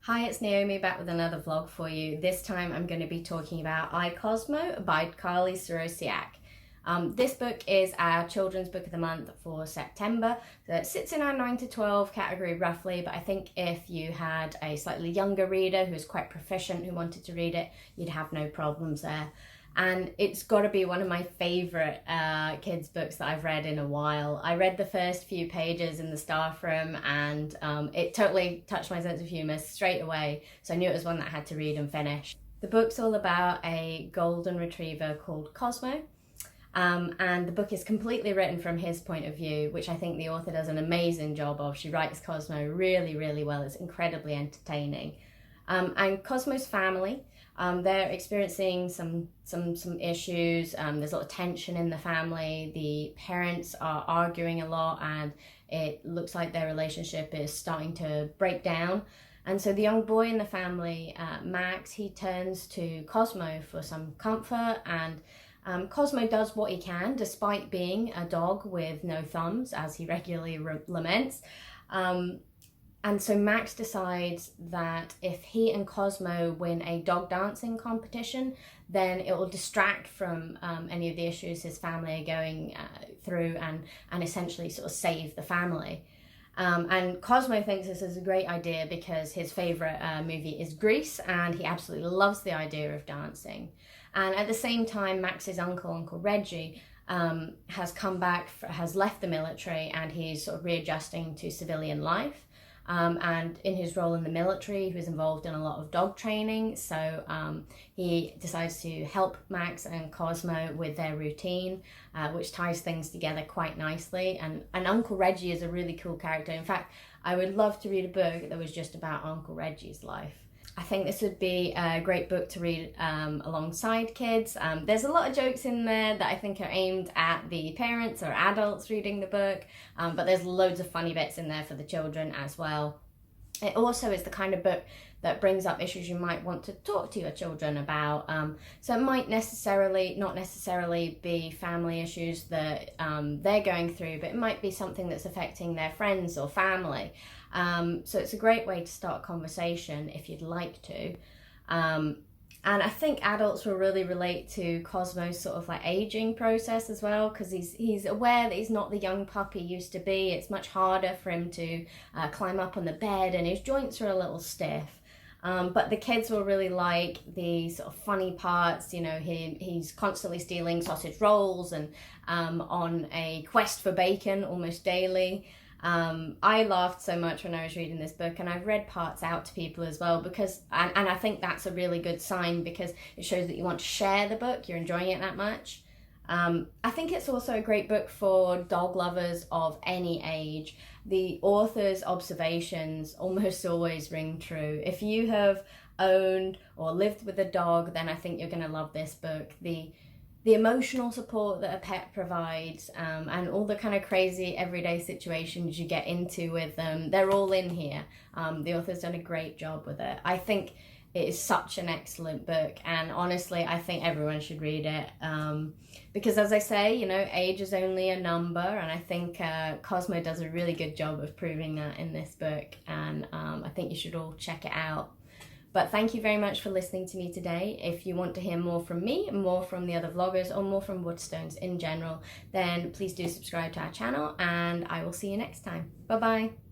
Hi, it's Naomi back with another vlog for you. This time I'm going to be talking about Cosmo by Carlie Sorosiak. This book is our children's book of the month for September. So it sits in our 9 to 12 category roughly, but I think if you had a slightly younger reader who's quite proficient who wanted to read it, you'd have no problems there. And it's got to be one of my favourite kids' books that I've read in a while. I read the first few pages in the staff room and it totally touched my sense of humour straight away, so I knew it was one that I had to read and finish. The book's all about a golden retriever called Cosmo, and the book is completely written from his point of view, which I think the author does an amazing job of. She writes Cosmo really, really well. It's incredibly entertaining. And Cosmo's family, they're experiencing some issues. There's a lot of tension in the family. The parents are arguing a lot and it looks like their relationship is starting to break down. And so the young boy in the family, Max, he turns to Cosmo for some comfort, and Cosmo does what he can despite being a dog with no thumbs, as he regularly laments. And so Max decides that if he and Cosmo win a dog dancing competition, then it will distract from any of the issues his family are going through and essentially sort of save the family. And Cosmo thinks this is a great idea because his favourite movie is Grease, and he absolutely loves the idea of dancing. And at the same time, Max's uncle, Uncle Reggie, has come back, has left the military, and he's sort of readjusting to civilian life. And in his role in the military, he was involved in a lot of dog training, so he decides to help Max and Cosmo with their routine, which ties things together quite nicely. And Uncle Reggie is a really cool character. In fact, I would love to read a book that was just about Uncle Reggie's life. I think this would be a great book to read alongside kids. There's a lot of jokes in there that I think are aimed at the parents or adults reading the book, but there's loads of funny bits in there for the children as well. It also is the kind of book that brings up issues you might want to talk to your children about. So it might not necessarily be family issues that they're going through, but it might be something that's affecting their friends or family. So it's a great way to start a conversation if you'd like to. And I think adults will really relate to Cosmo's sort of like aging process as well, because he's aware that he's not the young puppy he used to be. It's much harder for him to climb up on the bed, and his joints are a little stiff. But the kids will really like the sort of funny parts. You know, he's constantly stealing sausage rolls and on a quest for bacon almost daily. I laughed so much when I was reading this book, and I've read parts out to people as well because, and I think that's a really good sign because it shows that you want to share the book, you're enjoying it that much. I think it's also a great book for dog lovers of any age. The author's observations almost always ring true. If you have owned or lived with a dog, then I think you're going to love this book. The emotional support that a pet provides, and all the kind of crazy everyday situations you get into with them, they're all in here. The author's done a great job with it. I think it is such an excellent book, and honestly, I think everyone should read it. Because as I say, you know, age is only a number, and I think Cosmo does a really good job of proving that in this book, and I think you should all check it out. But thank you very much for listening to me today. If you want to hear more from me, more from the other vloggers, or more from Waterstones in general, then please do subscribe to our channel, and I will see you next time. Bye-bye.